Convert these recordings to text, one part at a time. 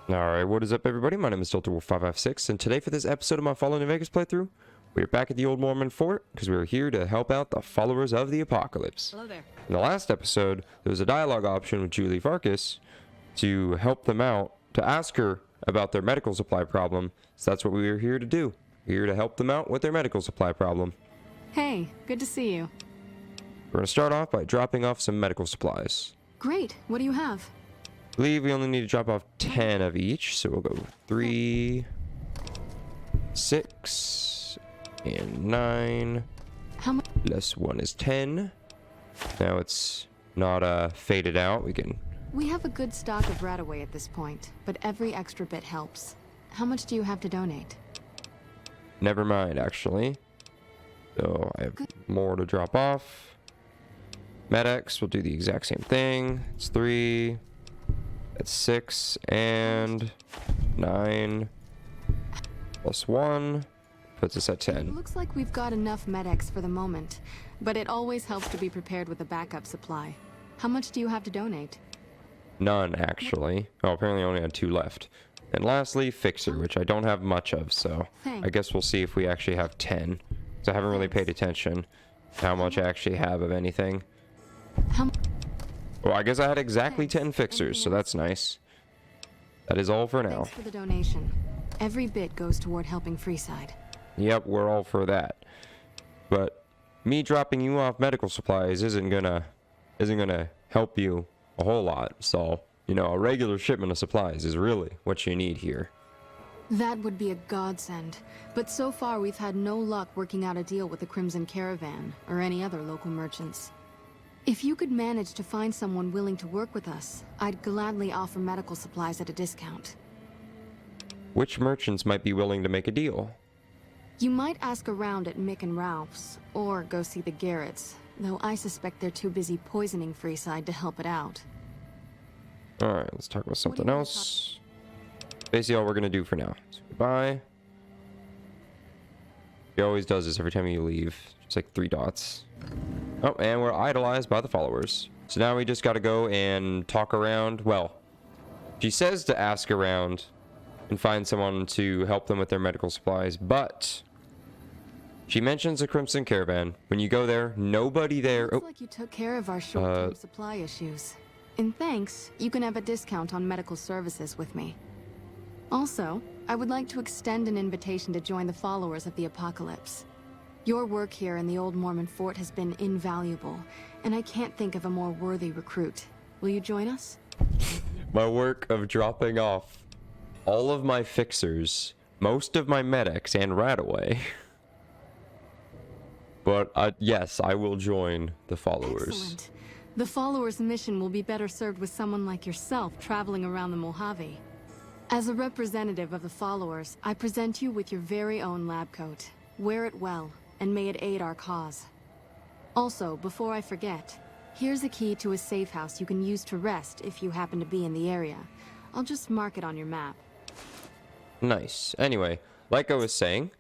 Alright, what is up everybody? My name is Delta556, and today for this episode of my Fallout New Vegas playthrough, we're back at the Old Mormon Fort, because we're here to help out the followers of the apocalypse. Hello there. In the last episode, there was a dialogue option with Julie Farkas to help them out, to ask her about their medical supply problem, so that's what we were here to do. We're here to help them out with their medical supply problem. Hey, good to see you. We're going to start off by dropping off some medical supplies. Great, what do you have? I believe we only need to drop off 10 of each, so we'll go 3, 6, and 9. How much? Plus 1 is 10. Now it's not faded out. We have a good stock of Radaway at this point, but every extra bit helps. How much do you have to donate? Never mind, actually. So I have more to drop off. Med-X will do the exact same thing. It's 3. That's 6 and 9 plus 1 puts us at 10. Looks like we've got enough Med-X for the moment, but it always helps to be prepared with a backup supply. How much do you have to donate? None, actually. Oh, apparently I only had 2 left. And lastly, Fixer, which I don't have much of, so I guess we'll see if we actually have 10. Because I haven't really paid attention to how much I actually have of anything. Well, I guess I had exactly 10 Fixers, so that's nice. That is all for now. Thanks for the donation. Every bit goes toward helping Freeside. Yep, we're all for that. But me dropping you off medical supplies isn't gonna help you a whole lot. So, you know, a regular shipment of supplies is really what you need here. That would be a godsend, but so far we've had no luck working out a deal with the Crimson Caravan or any other local merchants. If you could manage to find someone willing to work with us, I'd gladly offer medical supplies at a discount. Which merchants might be willing to make a deal? You might ask around at Mick and Ralph's, or go see the Garretts, though I suspect they're too busy poisoning Freeside to help it out. Alright, let's talk about something else. Basically all we're gonna do for now. So goodbye. He always does this every time you leave. It's like 3 dots. Oh, and we're idolized by the followers. So now we just gotta go and talk around. Well, she says to ask around and find someone to help them with their medical supplies, but she mentions a Crimson Caravan. When you go there, nobody there. Looks like you took care of our short-term supply issues. And thanks, you can have a discount on medical services with me. Also, I would like to extend an invitation to join the followers of the Apocalypse. Your work here in the Old Mormon Fort has been invaluable, and I can't think of a more worthy recruit. Will you join us? My work of dropping off all of my Fixers, most of my Med-X, and Radaway. But yes, I will join the followers. Excellent. The followers' mission will be better served with someone like yourself traveling around the Mojave. As a representative of the followers, I present you with your very own lab coat. Wear it well, and may it aid our cause. Also, before I forget, here's a key to a safe house you can use to rest if you happen to be in the area. I'll just mark it on your map. Nice. Anyway, like I was saying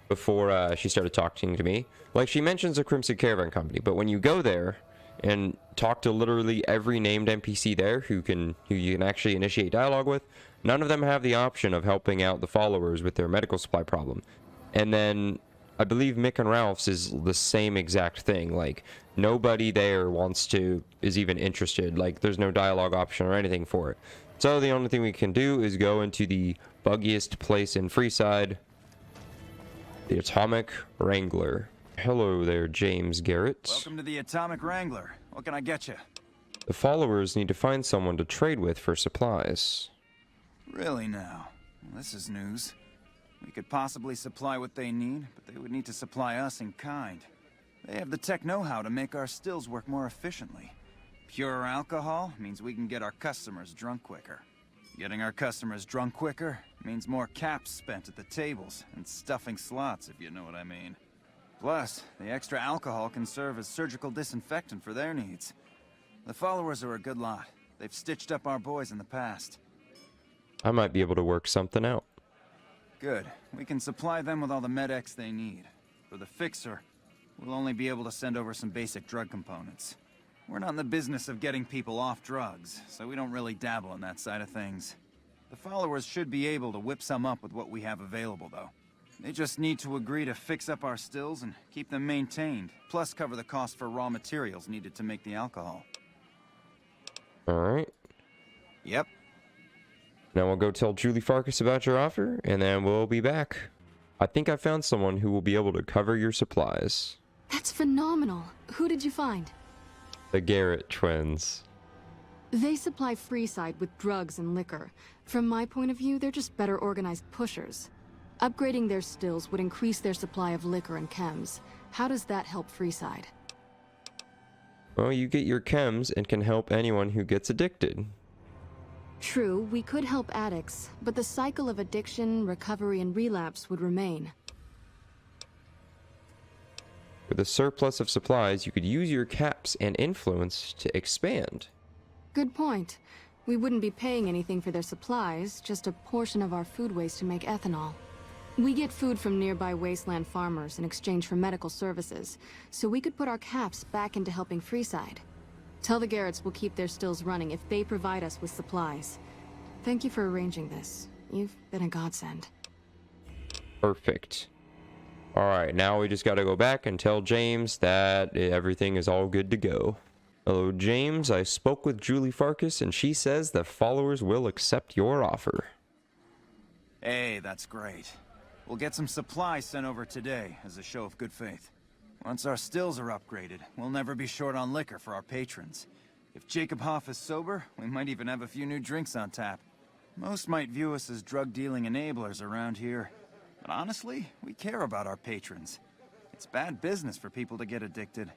before she started talking to me, like she mentions a Crimson Caravan Company, but when you go there and talk to literally every named NPC there who you can actually initiate dialogue with, none of them have the option of helping out the followers with their medical supply problem. And then I believe Mick and Ralph's is the same exact thing. Like, nobody there is even interested. Like, there's no dialogue option or anything for it. So the only thing we can do is go into the buggiest place in Freeside, the Atomic Wrangler. Hello there, James Garrett. Welcome to the Atomic Wrangler. What can I get you? The followers need to find someone to trade with for supplies. Really now? Well, this is news. We could possibly supply what they need, but they would need to supply us in kind. They have the tech know-how to make our stills work more efficiently. Pure alcohol means we can get our customers drunk quicker. Getting our customers drunk quicker means more caps spent at the tables and stuffing slots, if you know what I mean. Plus, the extra alcohol can serve as surgical disinfectant for their needs. The followers are a good lot. They've stitched up our boys in the past. I might be able to work something out. Good. We can supply them with all the Med-X they need. For the Fixer, we'll only be able to send over some basic drug components. We're not in the business of getting people off drugs, so we don't really dabble in that side of things. The followers should be able to whip some up with what we have available, though. They just need to agree to fix up our stills and keep them maintained, plus cover the cost for raw materials needed to make the alcohol. Alright. Yep. Now we'll go tell Julie Farkas about your offer, and then we'll be back. I think I found someone who will be able to cover your supplies. That's phenomenal. Who did you find? The Garrett twins. They supply Freeside with drugs and liquor. From my point of view, they're just better organized pushers. Upgrading their stills would increase their supply of liquor and chems. How does that help Freeside? Well, you get your chems and can help anyone who gets addicted. True, we could help addicts, but the cycle of addiction, recovery, and relapse would remain. With a surplus of supplies, you could use your caps and influence to expand. Good point. We wouldn't be paying anything for their supplies, just a portion of our food waste to make ethanol. We get food from nearby wasteland farmers in exchange for medical services, so we could put our caps back into helping Freeside. Tell the Garretts we'll keep their stills running if they provide us with supplies. Thank you for arranging this. You've been a godsend. Perfect. Alright, now we just gotta go back and tell James that everything is all good to go. Hello, James. I spoke with Julie Farkas, and she says the followers will accept your offer. Hey, that's great. We'll get some supplies sent over today as a show of good faith. Once our stills are upgraded, we'll never be short on liquor for our patrons. If Jacob Hoff is sober, we might even have a few new drinks on tap. Most might view us as drug-dealing enablers around here. But honestly, we care about our patrons. It's bad business for people to get addicted.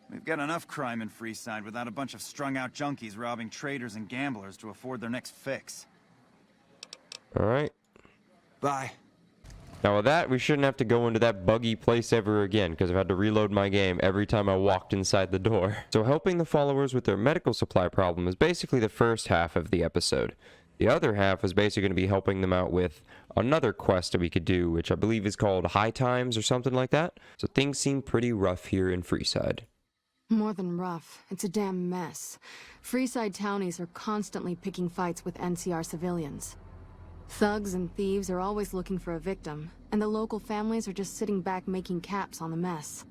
We've got enough crime in Freeside without a bunch of strung-out junkies robbing traders and gamblers to afford their next fix. Alright. Bye. Now with that, we shouldn't have to go into that buggy place ever again, because I've had to reload my game every time I walked inside the door. So helping the followers with their medical supply problem is basically the first half of the episode. The other half is basically going to be helping them out with another quest that we could do, which I believe is called High Times or something like that. So things seem pretty rough here in Freeside. More than rough. It's a damn mess. Freeside townies are constantly picking fights with NCR civilians. Thugs and thieves are always looking for a victim, and the local families are just sitting back making caps on the mess.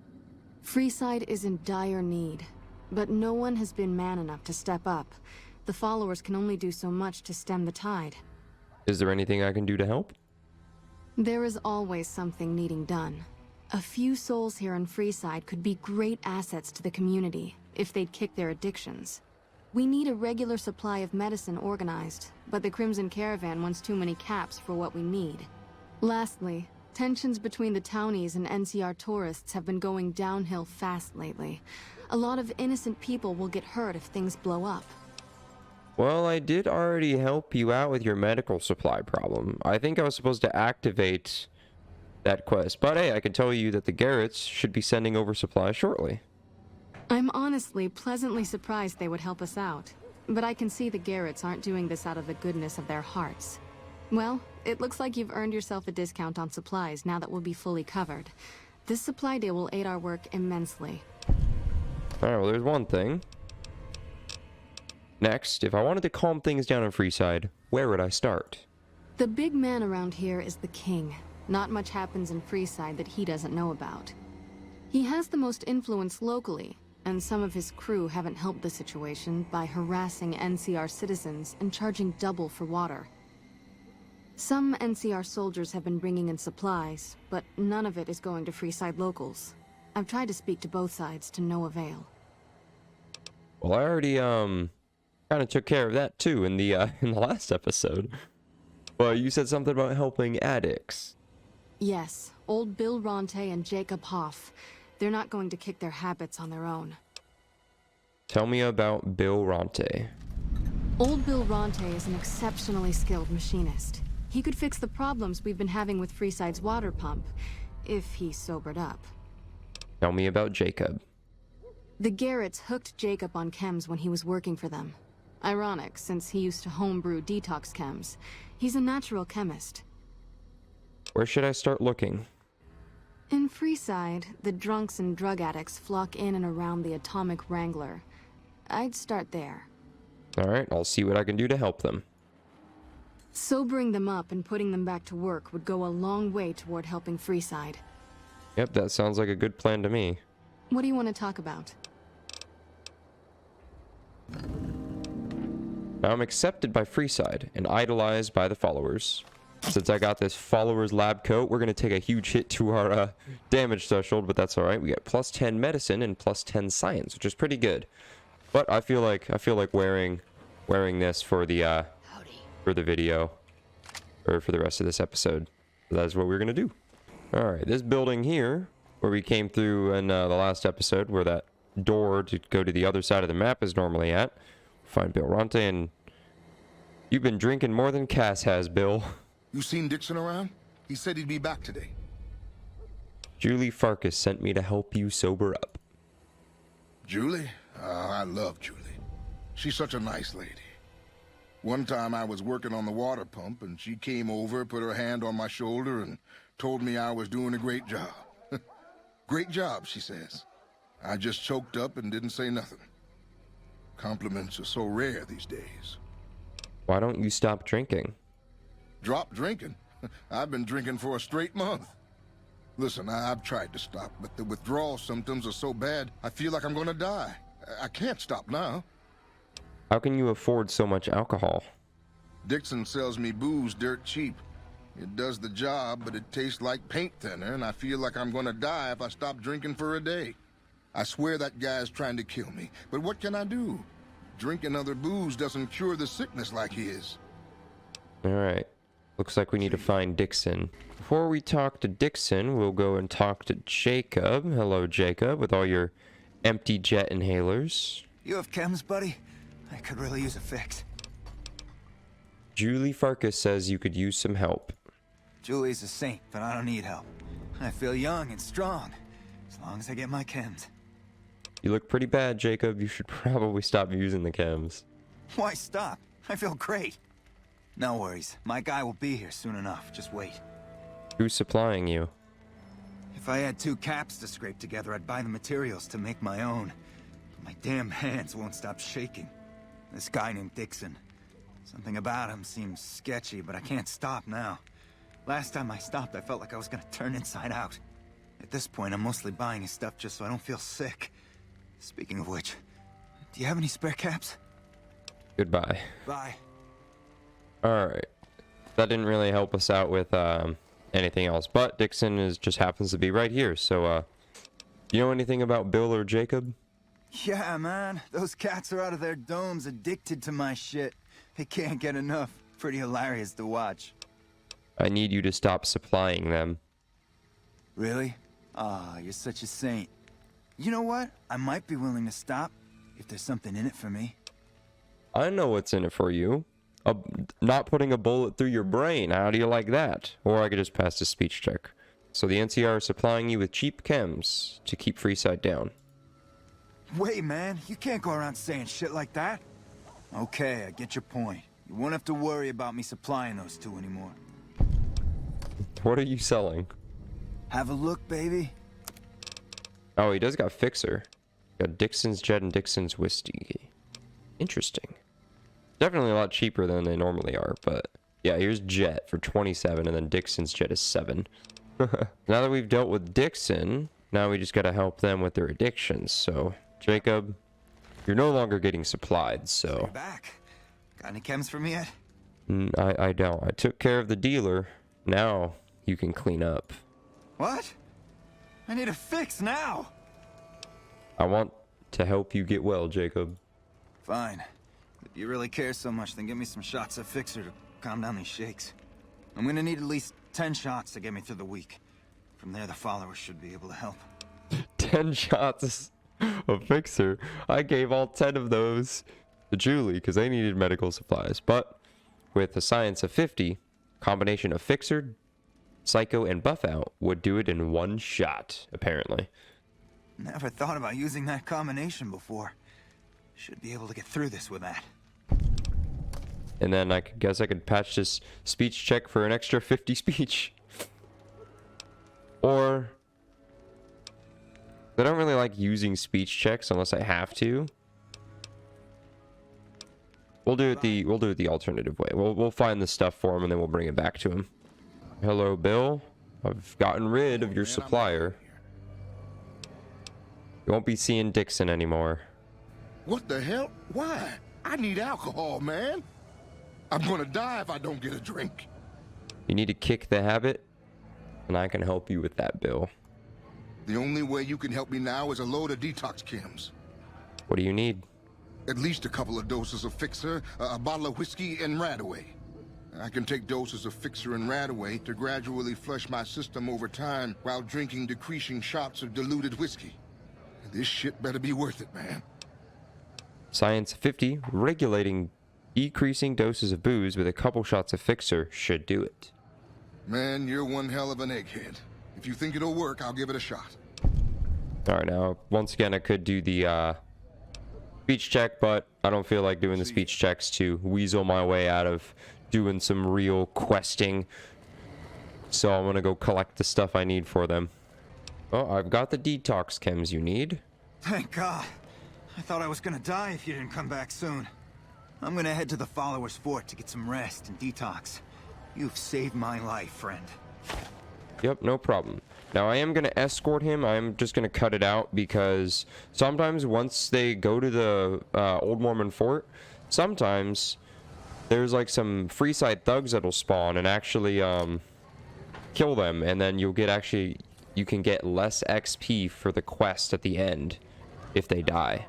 Freeside is in dire need, but no one has been man enough to step up. The followers can only do so much to stem the tide. Is there anything I can do to help? There is always something needing done. A few souls here in Freeside could be great assets to the community if they'd kick their addictions. We need a regular supply of medicine organized, but the Crimson Caravan wants too many caps for what we need. Lastly, tensions between the townies and NCR tourists have been going downhill fast lately. A lot of innocent people will get hurt if things blow up. Well, I did already help you out with your medical supply problem. I think I was supposed to activate that quest, but hey, I can tell you that the Garretts should be sending over supplies shortly. I'm honestly pleasantly surprised they would help us out, but I can see the Garretts aren't doing this out of the goodness of their hearts. Well, it looks like you've earned yourself a discount on supplies now that we'll be fully covered. This supply deal will aid our work immensely. Alright, well, there's one thing. Next, if I wanted to calm things down in Freeside, where would I start? The big man around here is the king. Not much happens in Freeside that he doesn't know about. He has the most influence locally, and some of his crew haven't helped the situation by harassing NCR citizens and charging double for water. Some NCR soldiers have been bringing in supplies, but none of it is going to Freeside locals. I've tried to speak to both sides to no avail. Well, I already, kind of took care of that too in the last episode. Well, you said something about helping addicts. Yes, old Bill Ronte and Jacob Hoff. They're not going to kick their habits on their own. Tell me about Bill Ronte. Old Bill Ronte is an exceptionally skilled machinist. He could fix the problems we've been having with Freeside's water pump, if he sobered up. Tell me about Jacob. The Garretts hooked Jacob on chems when he was working for them. Ironic, since he used to homebrew detox chems. He's a natural chemist. Where should I start looking? In Freeside, the drunks and drug addicts flock in and around the Atomic Wrangler. I'd start there. Alright, I'll see what I can do to help them. Sobering them up and putting them back to work would go a long way toward helping Freeside. Yep, that sounds like a good plan to me. What do you want to talk about? Now I'm accepted by Freeside and idolized by the followers. Since I got this followers lab coat, we're going to take a huge hit to our damage threshold, but that's alright. We get plus 10 medicine and plus 10 science, which is pretty good. But I feel like wearing this for the video, or for the rest of this episode. So that's what we're going to do. Alright, this building here, where we came through in the last episode, where that door to go to the other side of the map is normally at. Find Bill Ronte, and you've been drinking more than Cass has, Bill. You seen Dixon around? He said he'd be back today. Julie Farkas sent me to help you sober up. Julie? I love Julie. She's such a nice lady. One time I was working on the water pump, and she came over, put her hand on my shoulder, and told me I was doing a great job. Great job, she says. I just choked up and didn't say nothing. Compliments are so rare these days. Why don't you stop drinking? Drop drinking? I've been drinking for a straight month. Listen, I've tried to stop, but the withdrawal symptoms are so bad, I feel like I'm gonna die. I can't stop now. How can you afford so much alcohol? Dixon sells me booze dirt cheap. It does the job, but it tastes like paint thinner, and I feel like I'm gonna die if I stop drinking for a day. I swear that guy's trying to kill me, but what can I do? Drinking other booze doesn't cure the sickness like his. Alright. Looks like we need to find Dixon. Before we talk to Dixon, we'll go and talk to Jacob. Hello, Jacob, with all your empty jet inhalers. You have chems, buddy? I could really use a fix. Julie Farkas says you could use some help. Julie's a saint, but I don't need help. I feel young and strong, as long as I get my chems. You look pretty bad, Jacob. You should probably stop using the chems. Why stop? I feel great. No worries. My guy will be here soon enough. Just wait. Who's supplying you? If I had 2 caps to scrape together, I'd buy the materials to make my own. But my damn hands won't stop shaking. This guy named Dixon. Something about him seems sketchy, but I can't stop now. Last time I stopped, I felt like I was gonna turn inside out. At this point, I'm mostly buying his stuff just so I don't feel sick. Speaking of which, do you have any spare caps? Goodbye. Bye. Alright. That didn't really help us out with anything else, but Dixon just happens to be right here, so you know anything about Bill or Jacob? Yeah, man. Those cats are out of their domes addicted to my shit. They can't get enough. Pretty hilarious to watch. I need you to stop supplying them. Really? Ah, you're such a saint. You know what? I might be willing to stop if there's something in it for me. I know what's in it for you. Not putting a bullet through your brain. How do you like that? Or I could just pass the speech check. So the NCR is supplying you with cheap chems to keep Freeside down. Wait, man. You can't go around saying shit like that. Okay, I get your point. You won't have to worry about me supplying those 2 anymore. What are you selling? Have a look, baby. Oh, he does got Fixer. Got Dixon's Jet and Dixon's Whiskey. Interesting. Definitely a lot cheaper than they normally are, but yeah, here's Jet for 27, and then Dixon's Jet is 7. Now that we've dealt with Dixon, now we just gotta help them with their addictions. So, Jacob, you're no longer getting supplied, so... You're back. Got any chems for me yet? I don't. I took care of the dealer. Now you can clean up. What? I need a fix now! I want to help you get well, Jacob. Fine. If you really care so much, then give me some shots of Fixer to calm down these shakes. I'm gonna need at least 10 shots to get me through the week. From there, the followers should be able to help. 10 shots of Fixer. I gave all 10 of those to Julie because they needed medical supplies. But with a science of 50, combination of Fixer, Psycho, and Buff Out would do it in 1 shot, apparently. Never thought about using that combination before. Should be able to get through this with that. And then I guess I could patch this speech check for an extra 50 speech. Or... I don't really like using speech checks unless I have to. we'll do it the alternative way. We'll find the stuff for him and then we'll bring it back to him. Hello, Bill. I've gotten rid of your supplier. You won't be seeing Dixon anymore. What the hell? Why? I need alcohol, man. I'm gonna die if I don't get a drink. You need to kick the habit, and I can help you with that, Bill. The only way you can help me now is a load of detox chems. What do you need? At least a couple of doses of Fixer, a bottle of whiskey, and Radaway. I can take doses of Fixer and Radaway to gradually flush my system over time while drinking decreasing shots of diluted whiskey. This shit better be worth it, man. Science 50, regulating decreasing doses of booze with a couple shots of Fixer should do it. Man, you're one hell of an egghead. If you think it'll work, I'll give it a shot. Alright, now, once again, I could do the speech check, but I don't feel like doing the speech checks to weasel my way out of doing some real questing. So I'm gonna go collect the stuff I need for them. Oh, I've got the detox chems you need. Thank God. I thought I was gonna die if you didn't come back soon. I'm gonna head to the Followers' Fort to get some rest and detox. You've saved my life, friend. Yep, no problem. Now, I am going to escort him. I'm just going to cut it out because sometimes once they go to the Old Mormon Fort, sometimes there's like some Freeside thugs that'll spawn and actually kill them. And then you'll get you can get less XP for the quest at the end if they die.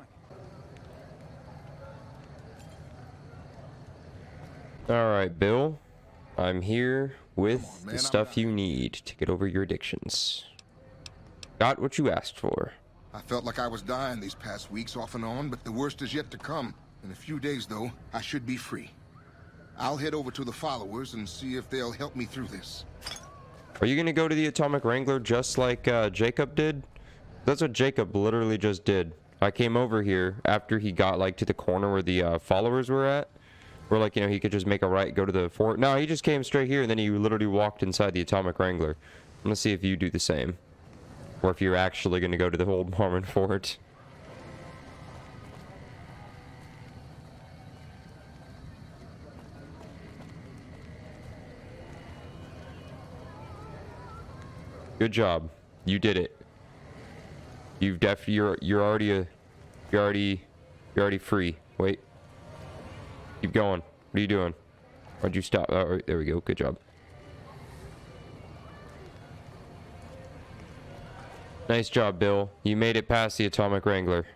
Alright, Bill. I'm here with the stuff you need to get over your addictions. Got what you asked for. I felt like I was dying these past weeks off and on, but the worst is yet to come. In a few days, though, I should be free. I'll head over to the Followers and see if they'll help me through this. Are you going to go to the Atomic Wrangler just like Jacob did? That's what Jacob literally just did. I came over here after he got like to the corner where the Followers were at. Where, like, you know, he could just make a right, go to the fort. No, he just came straight here, and then he literally walked inside the Atomic Wrangler. I'm gonna see if you do the same. Or if you're actually gonna go to the Old Mormon Fort. Good job. You did it. You're already free. Wait. Keep going. What are you doing? Why'd you stop? Oh, there we go. Good job. Nice job, Bill. You made it past the Atomic Wrangler.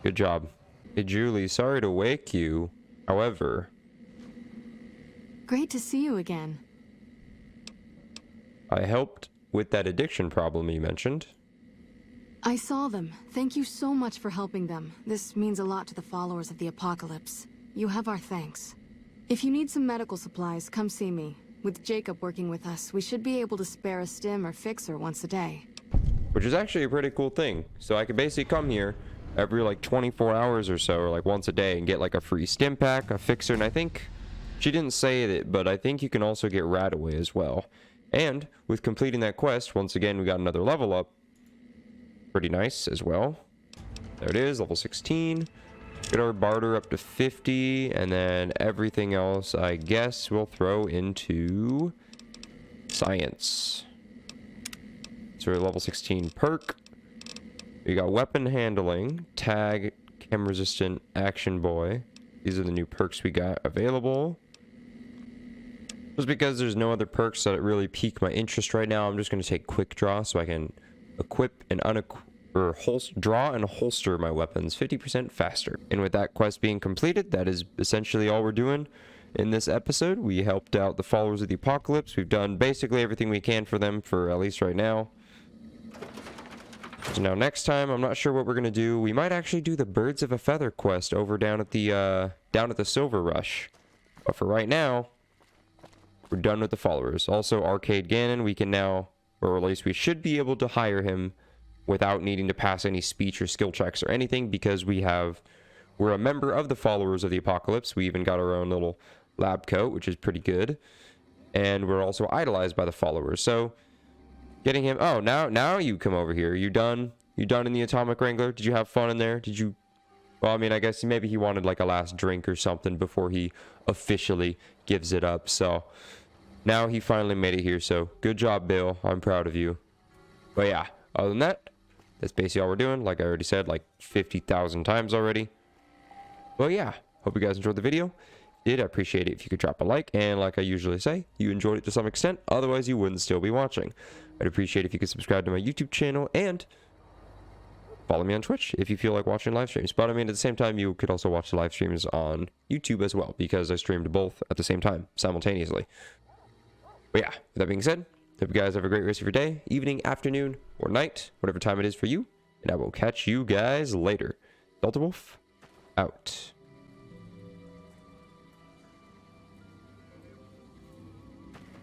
Good job. Hey, Julie, sorry to wake you. However... Great to see you again. I helped with that addiction problem you mentioned. I saw them. Thank you so much for helping them. This means a lot to the followers of the Apocalypse. You have our thanks. If you need some medical supplies, come see me. With Jacob working with us, we should be able to spare a stim or fixer once a day. Which is actually a pretty cool thing. So I could basically come here every like 24 hours or so, or like once a day, and get like a free stim pack, a fixer, and I think she didn't say it, but I think you can also get Radaway as well. And with completing that quest, once again, we got another level up. Pretty nice as well. There it is, level 16. Get our barter up to 50, and then everything else, I guess, we'll throw into science. So we're level 16 perk. We got weapon handling, tag, chem resistant, action boy. These are the new perks we got available. Just because there's no other perks that really pique my interest right now, I'm just going to take quick draw so I can equip and draw and holster my weapons 50% faster. And with that quest being completed, that is essentially all we're doing in this episode. We helped out the followers of the Apocalypse. We've done basically everything we can for them, for at least right now. So now next time, I'm not sure what we're gonna do. We might actually do the Birds of a Feather quest over down at the Silver Rush. But for right now, we're done with the followers. Also, Arcade Ganon, we can now, or at least we should be able to hire him without needing to pass any speech or skill checks or anything, because we're a member of the Followers of the Apocalypse. We even got our own little lab coat, which is pretty good. And we're also idolized by the Followers. So getting him, oh, now you come over here. You done in the Atomic Wrangler? Did you have fun in there? Well, I mean, I guess maybe he wanted like a last drink or something before he officially gives it up. So now he finally made it here. So good job, Bill. I'm proud of you. But yeah, other than that, that's basically all we're doing. Like I already said, like 50,000 times already. Well, yeah, hope you guys enjoyed the video. Did I appreciate it if you could drop a like, and like I usually say, you enjoyed it to some extent, otherwise you wouldn't still be watching. I'd appreciate if you could subscribe to my YouTube channel and follow me on Twitch if you feel like watching live streams. But I mean, at the same time, you could also watch the live streams on YouTube as well, because I streamed both at the same time, simultaneously. But yeah, with that being said, hope you guys have a great rest of your day, evening, afternoon, or night, whatever time it is for you, and I will catch you guys later. Delta Wolf, out.